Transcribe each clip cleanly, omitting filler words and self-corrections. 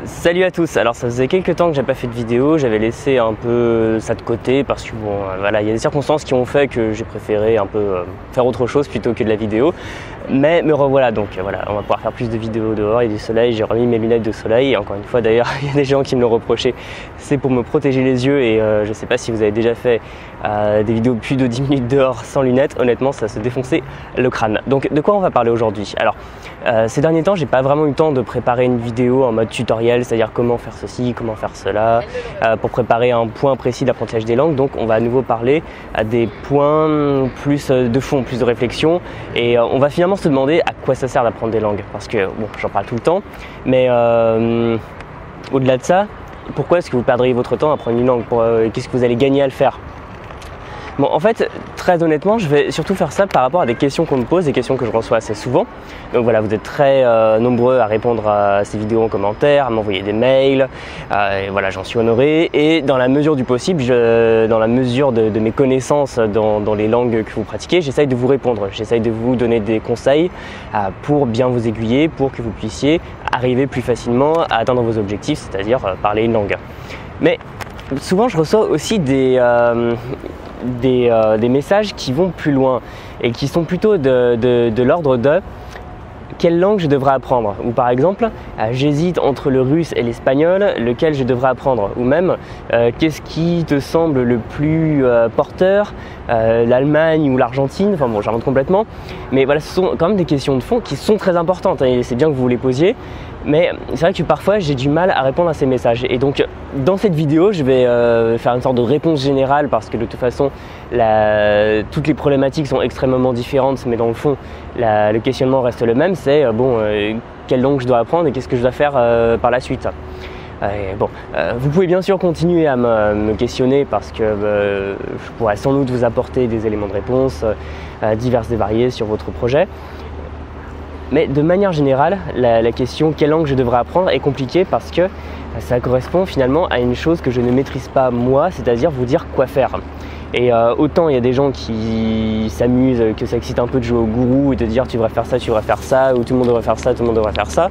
Salut à tous. Alors ça faisait quelques temps que j'ai pas fait de vidéo, j'avais laissé un peu ça de côté parce que bon voilà, il y a des circonstances qui ont fait que j'ai préféré un peu faire autre chose plutôt que de la vidéo. Mais me revoilà, donc voilà, on va pouvoir faire plus de vidéos dehors, il y a du soleil, j'ai remis mes lunettes de soleil et encore une fois d'ailleurs il y a des gens qui me l'ont reproché, c'est pour me protéger les yeux et je sais pas si vous avez déjà fait des vidéos plus de 10 minutes dehors sans lunettes, honnêtement ça se défonçait le crâne. Donc de quoi on va parler aujourd'hui? Alors ces derniers temps j'ai pas vraiment eu le temps de préparer une vidéo en mode tutoriel, c'est-à-dire comment faire ceci, comment faire cela, pour préparer un point précis d'apprentissage des langues. Donc on va à nouveau parler à des points plus de fond, plus de réflexion et on va finalement se demander à quoi ça sert d'apprendre des langues parce que bon, j'en parle tout le temps, mais au-delà de ça, pourquoi est-ce que vous perdriez votre temps à apprendre une langue? Qu'est-ce que vous allez gagner à le faire? Bon, en fait, très honnêtement, je vais surtout faire ça par rapport à des questions qu'on me pose, des questions que je reçois assez souvent. Donc voilà, vous êtes très nombreux à répondre à ces vidéos en commentaire, à m'envoyer des mails, et voilà, j'en suis honoré. Et dans la mesure du possible, dans la mesure de mes connaissances dans les langues que vous pratiquez, j'essaye de vous répondre, j'essaye de vous donner des conseils pour bien vous aiguiller, pour que vous puissiez arriver plus facilement à atteindre vos objectifs, c'est-à-dire parler une langue. Mais souvent, je reçois aussi des messages qui vont plus loin et qui sont plutôt de l'ordre de quelle langue je devrais apprendre, ou par exemple j'hésite entre le russe et l'espagnol, lequel je devrais apprendre, ou même qu'est-ce qui te semble le plus porteur, l'Allemagne ou l'Argentine. Enfin bon, j'invente complètement, mais voilà, ce sont quand même des questions de fond qui sont très importantes, hein, et c'est bien que vous les posiez. Mais c'est vrai que parfois j'ai du mal à répondre à ces messages et donc dans cette vidéo je vais faire une sorte de réponse générale parce que de toute façon toutes les problématiques sont extrêmement différentes, mais dans le fond le questionnement reste le même, c'est quelle langue je dois apprendre et qu'est-ce que je dois faire par la suite. Vous pouvez bien sûr continuer à me questionner parce que je pourrais sans doute vous apporter des éléments de réponse divers et variés sur votre projet. Mais de manière générale, la question quelle langue je devrais apprendre est compliquée parce que ça correspond finalement à une chose que je ne maîtrise pas moi, c'est-à-dire vous dire quoi faire. Et autant il y a des gens qui s'amusent, que ça excite un peu de jouer au gourou et de dire tu devrais faire ça, tu devrais faire ça, ou tout le monde devrait faire ça, tout le monde devrait faire ça,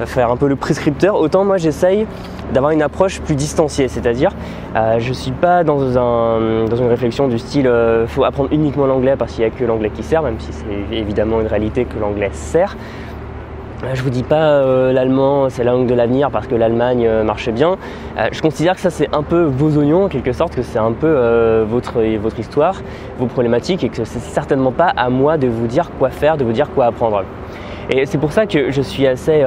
faire un peu le prescripteur, autant moi j'essaye d'avoir une approche plus distanciée, c'est-à-dire je ne suis pas dans une réflexion du style faut apprendre uniquement l'anglais parce qu'il n'y a que l'anglais qui sert, même si c'est évidemment une réalité que l'anglais sert. Je vous dis pas l'allemand c'est la langue de l'avenir parce que l'Allemagne marche bien. Je considère que ça c'est un peu vos oignons en quelque sorte, que c'est un peu votre histoire, vos problématiques et que c'est certainement pas à moi de vous dire quoi faire, de vous dire quoi apprendre. Et c'est pour ça que je suis assez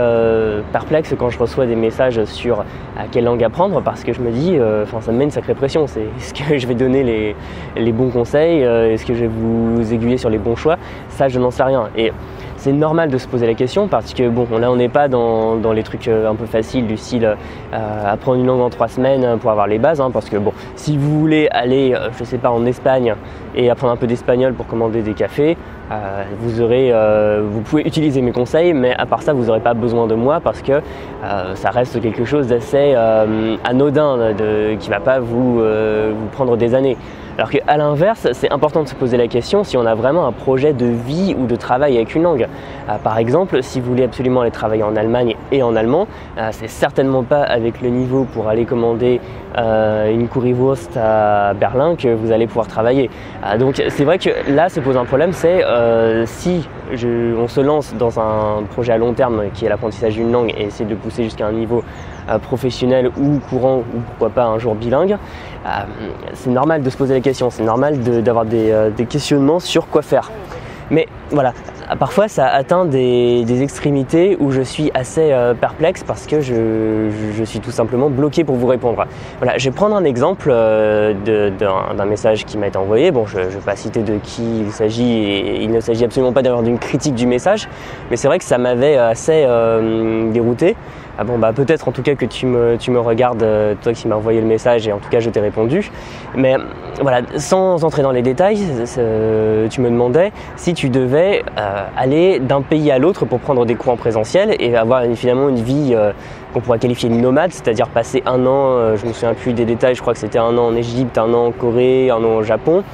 perplexe quand je reçois des messages sur quelle langue apprendre parce que je me dis, ça me met une sacrée pression. Est-ce que je vais donner les bons conseils, est-ce que je vais vous aiguiller sur les bons choix? Ça je n'en sais rien. Et c'est normal de se poser la question parce que bon, là on n'est pas dans les trucs un peu faciles du style apprendre une langue en 3 semaines pour avoir les bases, hein, parce que bon, si vous voulez aller, je sais pas, en Espagne et apprendre un peu d'espagnol pour commander des cafés, vous pouvez utiliser mes conseils, mais à part ça vous n'aurez pas besoin de moi parce que ça reste quelque chose d'assez anodin, qui ne va pas vous prendre des années. Alors qu'à l'inverse, c'est important de se poser la question si on a vraiment un projet de vie ou de travail avec une langue. Par exemple, si vous voulez absolument aller travailler en Allemagne et en allemand, c'est certainement pas avec le niveau pour aller commander une currywurst à Berlin que vous allez pouvoir travailler. Donc c'est vrai que là se pose un problème, c'est si on se lance dans un projet à long terme qui est l'apprentissage d'une langue et essayer de le pousser jusqu'à un niveau professionnel ou courant ou pourquoi pas un jour bilingue, c'est normal de se poser la question, c'est normal d'avoir des questionnements sur quoi faire. Mais voilà, parfois ça atteint des extrémités où je suis assez perplexe parce que je suis tout simplement bloqué pour vous répondre. Voilà, je vais prendre un exemple d'un message qui m'a été envoyé. Bon, je ne vais pas citer de qui il s'agit et il ne s'agit absolument pas d'avoir d'une critique du message, mais c'est vrai que ça m'avait assez dérouté. Peut-être en tout cas que tu me regardes, toi qui m'as envoyé le message, et en tout cas je t'ai répondu. Mais voilà, sans entrer dans les détails, tu me demandais si tu devais aller d'un pays à l'autre pour prendre des cours en présentiel et avoir finalement une vie qu'on pourrait qualifier de nomade, c'est-à-dire passer 1 an, je me souviens plus des détails, je crois que c'était 1 an en Égypte, 1 an en Corée, 1 an au Japon.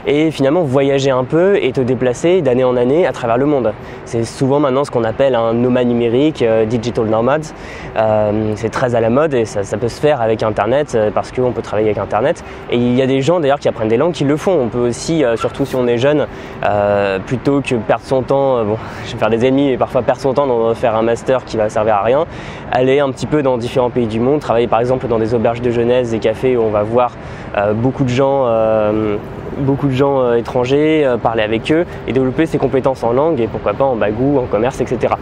et finalement voyager un peu et te déplacer d'année en année à travers le monde. C'est souvent maintenant ce qu'on appelle un nomade numérique, digital nomad. C'est très à la mode et ça peut se faire avec Internet parce qu'on peut travailler avec Internet. Et il y a des gens d'ailleurs qui apprennent des langues qui le font. On peut aussi, surtout si on est jeune, plutôt que perdre son temps, bon, je vais faire des ennemis, mais parfois perdre son temps dans faire un master qui va servir à rien, aller un petit peu dans différents pays du monde, travailler par exemple dans des auberges de jeunesse, des cafés où on va voir beaucoup de gens étrangers, parler avec eux et développer ses compétences en langue et pourquoi pas en bagou, en commerce, etc.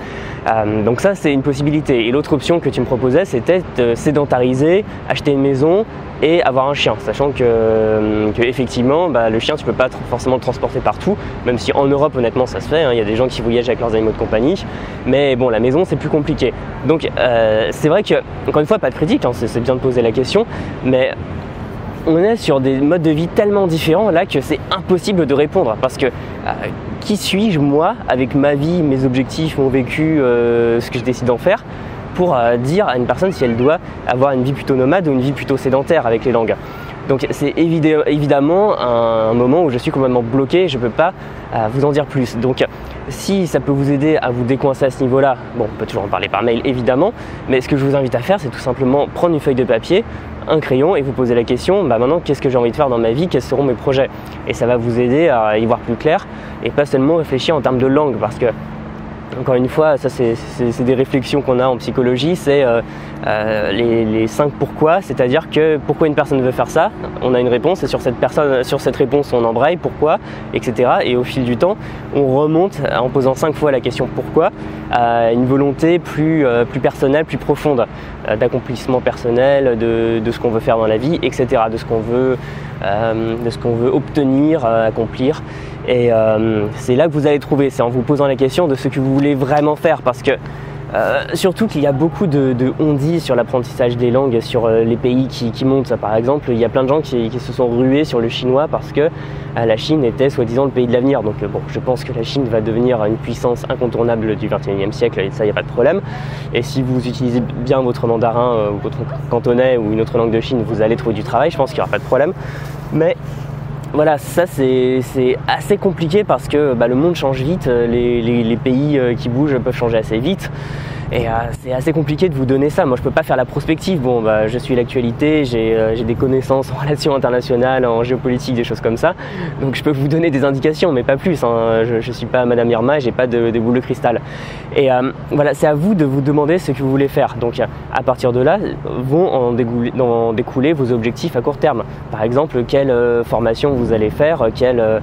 Donc ça c'est une possibilité. Et l'autre option que tu me proposais, c'était de sédentariser, acheter une maison et avoir un chien, sachant que effectivement le chien tu peux pas forcément le transporter partout, même si en Europe honnêtement ça se fait, il y a des gens qui voyagent avec leurs animaux de compagnie, mais bon, la maison c'est plus compliqué. Donc c'est vrai que, encore une fois, pas de critique, c'est bien de poser la question, mais on est sur des modes de vie tellement différents là que c'est impossible de répondre, parce que qui suis-je moi avec ma vie, mes objectifs, mon vécu, ce que je décide d'en faire, pour dire à une personne si elle doit avoir une vie plutôt nomade ou une vie plutôt sédentaire avec les langues. Donc c'est évidemment un moment où je suis complètement bloqué, je ne peux pas vous en dire plus. Donc si ça peut vous aider à vous décoincer à ce niveau-là, bon, on peut toujours en parler par mail évidemment, mais ce que je vous invite à faire, c'est tout simplement prendre une feuille de papier, un crayon et vous poser la question, maintenant qu'est-ce que j'ai envie de faire dans ma vie, quels seront mes projets? Et ça va vous aider à y voir plus clair et pas seulement réfléchir en termes de langue, parce que encore une fois, ça c'est des réflexions qu'on a en psychologie, c'est les 5 pourquoi, c'est-à-dire que pourquoi une personne veut faire ça, on a une réponse et sur cette réponse on embraye, pourquoi, etc. Et au fil du temps, on remonte en posant 5 fois la question pourquoi à une volonté plus personnelle, plus profonde, d'accomplissement personnel, de ce qu'on veut faire dans la vie, etc. De ce qu'on veut obtenir, accomplir. Et c'est là que vous allez trouver, c'est en vous posant la question de ce que vous voulez vraiment faire, parce que surtout qu'il y a beaucoup de on-dit sur l'apprentissage des langues, sur les pays qui montent. Par exemple, il y a plein de gens qui se sont rués sur le chinois parce que la Chine était soi-disant le pays de l'avenir. Donc bon, je pense que la Chine va devenir une puissance incontournable du 21e siècle, et ça, il n'y a pas de problème. Et si vous utilisez bien votre mandarin ou votre cantonais ou une autre langue de Chine, vous allez trouver du travail, je pense qu'il n'y aura pas de problème. Mais voilà, ça c'est assez compliqué parce que le monde change vite, les pays qui bougent peuvent changer assez vite. Et c'est assez compliqué de vous donner ça. Moi, je peux pas faire la prospective. Bon, je suis l'actualité, j'ai des connaissances en relations internationales, en géopolitique, des choses comme ça. Donc, je peux vous donner des indications, mais pas plus. Je suis pas Madame Irma, j'ai pas de boule de cristal. Et voilà, c'est à vous de vous demander ce que vous voulez faire. Donc, à partir de là, vont en découler vos objectifs à court terme. Par exemple, quelle formation vous allez faire, quelles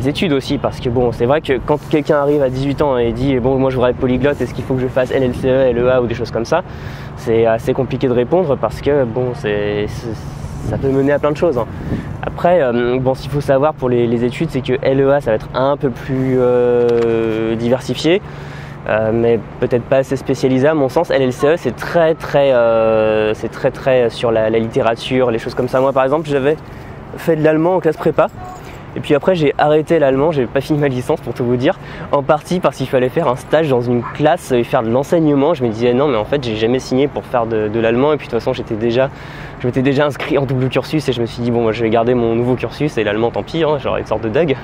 études aussi, parce que bon, c'est vrai que quand quelqu'un arrive à 18 ans et dit bon, moi je voudrais être polyglotte, est-ce qu'il faut que je fasse LLCE, LEA ou des choses comme ça, c'est assez compliqué de répondre parce que bon, ça peut mener à plein de choses. Après, bon, ce qu'il faut savoir pour les études, c'est que LEA ça va être un peu plus diversifié, mais peut-être pas assez spécialisé à mon sens. LLCE c'est très sur la littérature, les choses comme ça. Moi par exemple, j'avais fait de l'allemand en classe prépa. Et puis après j'ai arrêté l'allemand, j'ai pas fini ma licence pour tout vous dire, en partie parce qu'il fallait faire un stage dans une classe et faire de l'enseignement. Je me disais non mais en fait j'ai jamais signé pour faire de l'allemand, et puis de toute façon je m'étais déjà inscrit en double cursus, et je me suis dit bon, moi je vais garder mon nouveau cursus et l'allemand tant pis, genre une sorte de DUG.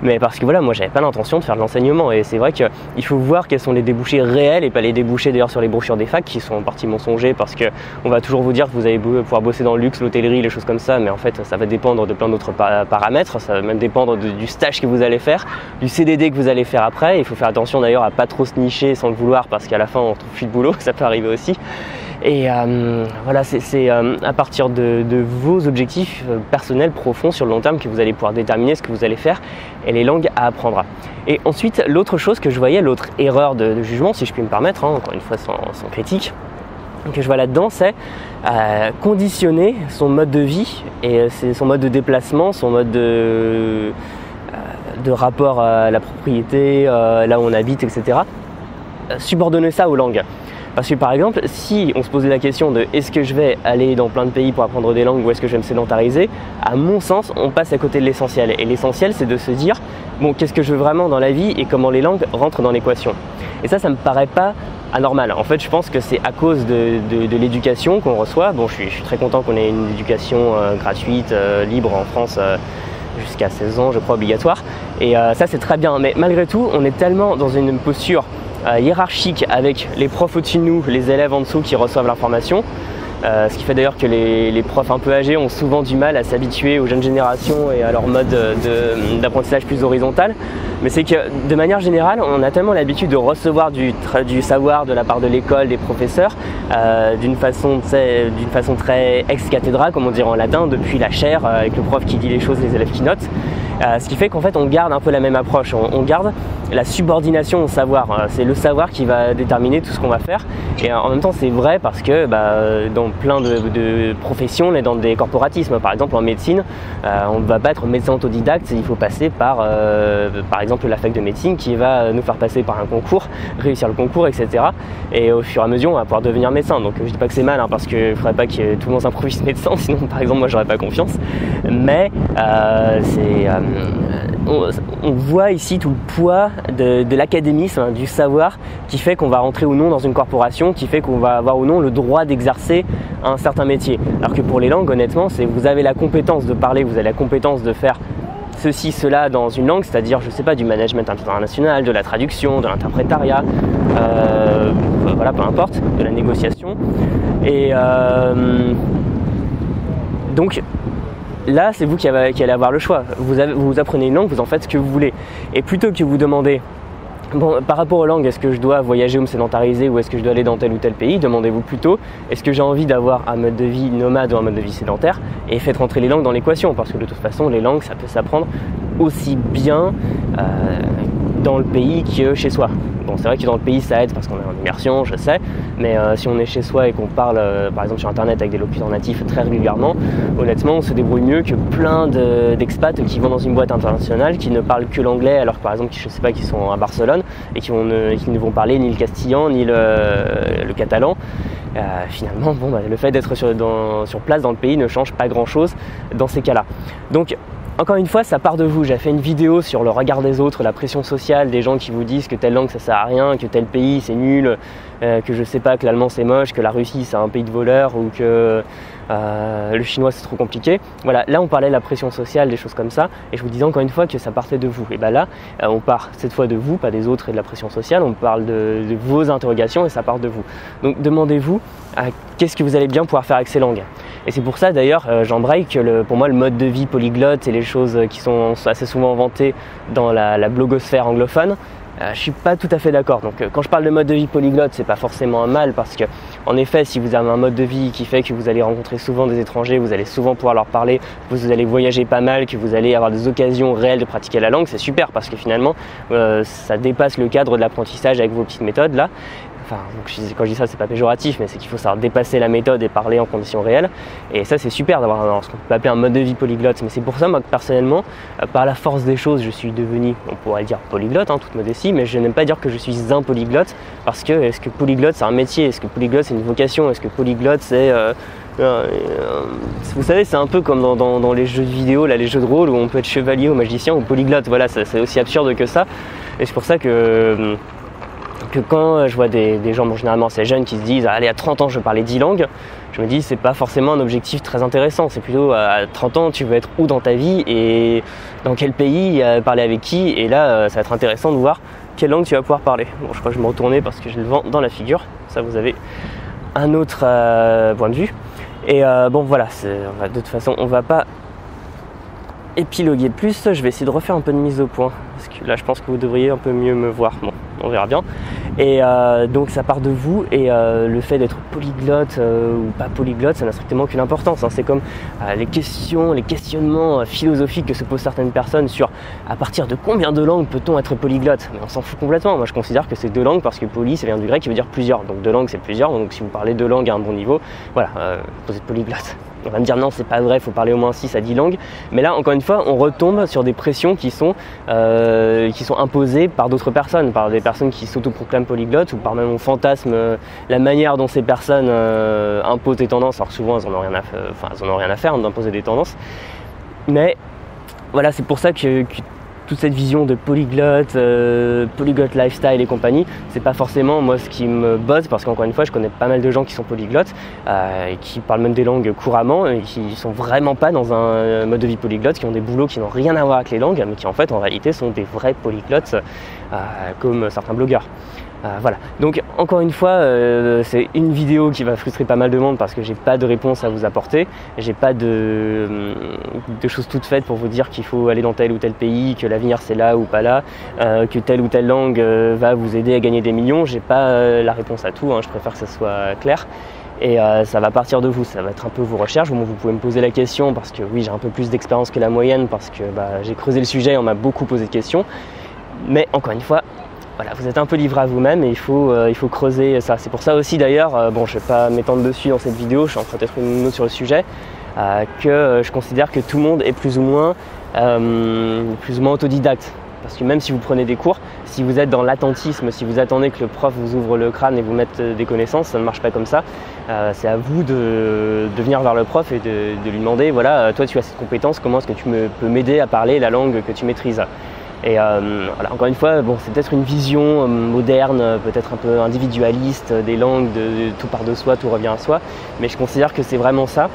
Mais parce que voilà, moi j'avais pas l'intention de faire de l'enseignement, et c'est vrai qu'il faut voir quels sont les débouchés réels et pas les débouchés d'ailleurs sur les brochures des facs qui sont en partie mensongers, parce que on va toujours vous dire que vous allez pouvoir bosser dans le luxe, l'hôtellerie, les choses comme ça, mais en fait ça va dépendre de plein d'autres paramètres, ça va même dépendre du stage que vous allez faire, du CDD que vous allez faire après. Il faut faire attention d'ailleurs à pas trop se nicher sans le vouloir, parce qu'à la fin on trouve plus de boulot, ça peut arriver aussi. Et voilà, c'est à partir de vos objectifs personnels profonds sur le long terme que vous allez pouvoir déterminer ce que vous allez faire et les langues à apprendre. Et ensuite, l'autre chose que je voyais, l'autre erreur de jugement, si je puis me permettre, encore une fois sans critique, que je vois là-dedans, c'est conditionner son mode de vie et son mode de déplacement, son mode de rapport à la propriété, là où on habite, etc. Subordonner ça aux langues. Parce que par exemple, si on se posait la question de est-ce que je vais aller dans plein de pays pour apprendre des langues ou est-ce que je vais me sédentariser, à mon sens, on passe à côté de l'essentiel. Et l'essentiel, c'est de se dire, bon, qu'est-ce que je veux vraiment dans la vie et comment les langues rentrent dans l'équation. Et ça me paraît pas anormal. En fait, je pense que c'est à cause de l'éducation qu'on reçoit. Bon, je suis très content qu'on ait une éducation gratuite, libre en France, jusqu'à 16 ans je crois obligatoire, et ça c'est très bien, mais malgré tout on est tellement dans une posture hiérarchique avec les profs au-dessus de nous, les élèves en dessous qui reçoivent l'information. Ce qui fait d'ailleurs que les profs un peu âgés ont souvent du mal à s'habituer aux jeunes générations et à leur mode d'apprentissage plus horizontal. Mais c'est que de manière générale, on a tellement l'habitude de recevoir du savoir de la part de l'école, des professeurs, d'une façon très ex cathedra, comme on dirait en latin, depuis la chaire, avec le prof qui dit les choses, les élèves qui notent. Ce qui fait qu'en fait on garde un peu la même approche, on garde la subordination au savoir, c'est le savoir qui va déterminer tout ce qu'on va faire, et en même temps c'est vrai parce que dans plein de professions on est dans des corporatismes. Par exemple en médecine, on ne va pas être médecin autodidacte, il faut passer par exemple la fac de médecine qui va nous faire passer par un concours, réussir le concours, etc. Et au fur et à mesure on va pouvoir devenir médecin. Donc je dis pas que c'est mal, parce qu'il ne faudrait pas que tout le monde s'improvise médecin, sinon par exemple moi j'aurais pas confiance, mais on voit ici tout le poids de l'académisme, du savoir, qui fait qu'on va rentrer ou non dans une corporation, qui fait qu'on va avoir ou non le droit d'exercer un certain métier. Alors que pour les langues, honnêtement, vous avez la compétence de parler, vous avez la compétence de faire ceci, cela dans une langue, c'est-à-dire, je sais pas, du management international, de la traduction, de l'interprétariat, voilà, peu importe, de la négociation. Et donc, là, c'est vous qui allez avoir le choix. Vous apprenez une langue, vous en faites ce que vous voulez. Et plutôt que vous demandez, bon, par rapport aux langues, est-ce que je dois voyager ou me sédentariser, ou est-ce que je dois aller dans tel ou tel pays, demandez-vous plutôt, est-ce que j'ai envie d'avoir un mode de vie nomade ou un mode de vie sédentaire, et faites rentrer les langues dans l'équation, parce que de toute façon, les langues, ça peut s'apprendre aussi bien dans le pays que chez soi. Bon, c'est vrai que dans le pays ça aide parce qu'on est en immersion, je sais, mais si on est chez soi et qu'on parle par exemple sur internet avec des locuteurs natifs très régulièrement, honnêtement on se débrouille mieux que plein d'expats qui vont dans une boîte internationale, qui ne parlent que l'anglais, alors que par exemple je sais pas, qui sont à Barcelone et qui ne vont parler ni le castillan ni le catalan. Finalement le fait d'être sur place dans le pays ne change pas grand chose dans ces cas là. Donc encore une fois, ça part de vous. J'ai fait une vidéo sur le regard des autres, la pression sociale, des gens qui vous disent que telle langue ça sert à rien, que tel pays c'est nul, que je sais pas, que l'allemand c'est moche, que la Russie c'est un pays de voleurs, ou que le chinois c'est trop compliqué. Voilà, là on parlait de la pression sociale, des choses comme ça, et je vous disais encore une fois que ça partait de vous. Et là, on part cette fois de vous, pas des autres et de la pression sociale, on parle de vos interrogations et ça part de vous. Donc demandez-vous qu'est-ce que vous allez bien pouvoir faire avec ces langues. Et c'est pour ça d'ailleurs, j'embraye que pour moi le mode de vie polyglotte et les choses qui sont assez souvent inventées dans la blogosphère anglophone, je suis pas tout à fait d'accord. Donc quand je parle de mode de vie polyglotte, c'est pas forcément un mal, parce que en effet, si vous avez un mode de vie qui fait que vous allez rencontrer souvent des étrangers, vous allez souvent pouvoir leur parler, vous allez voyager pas mal, que vous allez avoir des occasions réelles de pratiquer la langue, c'est super, parce que finalement ça dépasse le cadre de l'apprentissage avec vos petites méthodes là. Enfin, quand je dis ça, c'est pas péjoratif, mais c'est qu'il faut savoir dépasser la méthode et parler en conditions réelles. Et ça, c'est super d'avoir ce qu'on peut appeler un mode de vie polyglotte. Mais c'est pour ça, moi, que personnellement, par la force des choses, je suis devenu, on pourrait dire polyglotte, toute modestie, mais je n'aime pas dire que je suis un polyglotte, parce que est-ce que polyglotte c'est un métier? Est-ce que polyglotte c'est une vocation? Est-ce que polyglotte c'est vous savez, c'est un peu comme dans les jeux de vidéo, là, les jeux de rôle où on peut être chevalier ou magicien ou polyglotte. Voilà, c'est aussi absurde que ça. Et c'est pour ça que quand je vois des gens généralement assez jeunes qui se disent allez, à 30 ans je veux parler 10 langues, je me dis c'est pas forcément un objectif très intéressant. C'est plutôt à 30 ans tu veux être où dans ta vie et dans quel pays, parler avec qui, et là ça va être intéressant de voir quelle langue tu vas pouvoir parler. Bon, je crois que je vais me retourner parce que j'ai le vent dans la figure, ça vous avez un autre point de vue. Et bon voilà, de toute façon on va pas épiloguer plus, je vais essayer de refaire un peu de mise au point, parce que là je pense que vous devriez un peu mieux me voir, bon on verra bien. Et donc ça part de vous, et le fait d'être polyglotte ou pas polyglotte, ça n'a strictement aucune importance, c'est comme les questionnements philosophiques que se posent certaines personnes sur à partir de combien de langues peut-on être polyglotte. Mais on s'en fout complètement. Moi je considère que c'est 2 langues, parce que poly ça vient du grec qui veut dire plusieurs, donc 2 langues c'est plusieurs, donc si vous parlez 2 langues à un bon niveau, voilà, vous êtes polyglotte. On va me dire non, c'est pas vrai, il faut parler au moins 6 à 10 langues. Mais là, encore une fois, on retombe sur des pressions qui sont imposées par d'autres personnes, par des personnes qui s'autoproclament polyglottes, ou par même on fantasme la manière dont ces personnes imposent des tendances. Alors souvent, elles en ont rien à faire d'imposer des tendances. Mais voilà, c'est pour ça que toute cette vision de polyglotte, polyglotte lifestyle et compagnie, c'est pas forcément moi ce qui me botte, parce qu'encore une fois je connais pas mal de gens qui sont polyglottes et qui parlent même des langues couramment et qui sont vraiment pas dans un mode de vie polyglotte, qui ont des boulots qui n'ont rien à voir avec les langues, mais qui en fait en réalité sont des vrais polyglottes comme certains blogueurs. Voilà, donc encore une fois, c'est une vidéo qui va frustrer pas mal de monde parce que j'ai pas de réponse à vous apporter, j'ai pas de choses toutes faites pour vous dire qu'il faut aller dans tel ou tel pays, que l'avenir c'est là ou pas là, que telle ou telle langue va vous aider à gagner des millions. J'ai pas la réponse à tout, hein, je préfère que ça soit clair. Et ça va partir de vous, ça va être un peu vos recherches. Bon, vous pouvez me poser la question parce que oui, j'ai un peu plus d'expérience que la moyenne, parce que j'ai creusé le sujet et on m'a beaucoup posé de questions. Mais encore une fois, voilà, vous êtes un peu livré à vous-même et il faut creuser ça. C'est pour ça aussi d'ailleurs, bon, je ne vais pas m'étendre dessus dans cette vidéo, je suis en train d'être une note sur le sujet, que je considère que tout le monde est plus ou moins autodidacte. Parce que même si vous prenez des cours, si vous êtes dans l'attentisme, si vous attendez que le prof vous ouvre le crâne et vous mette des connaissances, ça ne marche pas comme ça. C'est à vous de venir vers le prof et de lui demander, voilà, toi tu as cette compétence, comment est-ce que tu peux m'aider à parler la langue que tu maîtrises ? Et voilà, encore une fois, bon, c'est peut-être une vision moderne, peut-être un peu individualiste des langues, de tout part de soi, tout revient à soi, mais je considère que c'est vraiment ça.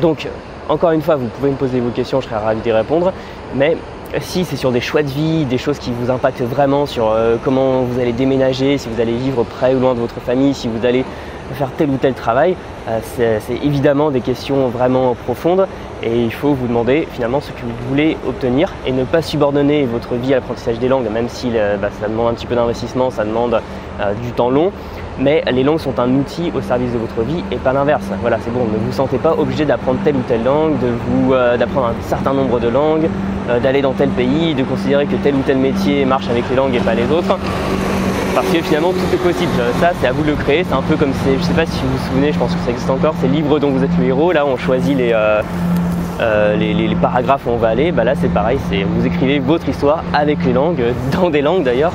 Donc, encore une fois, vous pouvez me poser vos questions, je serai ravi d'y répondre, mais si c'est sur des choix de vie, des choses qui vous impactent vraiment sur comment vous allez déménager, si vous allez vivre près ou loin de votre famille, si vous allez faire tel ou tel travail, c'est évidemment des questions vraiment profondes et il faut vous demander finalement ce que vous voulez obtenir et ne pas subordonner votre vie à l'apprentissage des langues, même si ça demande un petit peu d'investissement, ça demande du temps long, mais les langues sont un outil au service de votre vie et pas l'inverse. Voilà, c'est bon, ne vous sentez pas obligé d'apprendre telle ou telle langue, d'apprendre un certain nombre de langues, d'aller dans tel pays, de considérer que tel ou tel métier marche avec les langues et pas les autres. Parce que finalement tout est possible, ça c'est à vous de le créer, c'est un peu comme, je ne sais pas si vous vous souvenez, je pense que ça existe encore, c'est Livre dont vous êtes le héros, là on choisit les paragraphes où on va aller, là c'est pareil, vous écrivez votre histoire avec les langues, dans des langues d'ailleurs,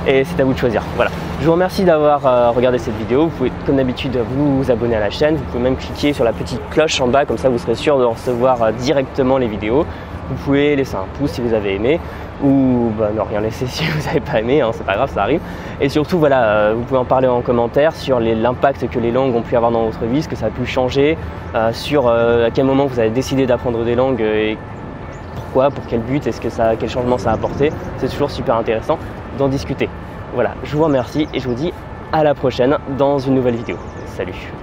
et c'est à vous de choisir. Voilà. Je vous remercie d'avoir regardé cette vidéo, vous pouvez comme d'habitude vous abonner à la chaîne, vous pouvez même cliquer sur la petite cloche en bas, comme ça vous serez sûr de recevoir directement les vidéos. Vous pouvez laisser un pouce si vous avez aimé, ou ne rien laisser si vous n'avez pas aimé, hein, c'est pas grave, ça arrive. Et surtout, voilà, vous pouvez en parler en commentaire sur l'impact que les langues ont pu avoir dans votre vie, ce que ça a pu changer, sur à quel moment vous avez décidé d'apprendre des langues et pourquoi, pour quel but, quel changement ça a apporté. C'est toujours super intéressant d'en discuter. Voilà, je vous remercie et je vous dis à la prochaine dans une nouvelle vidéo. Salut!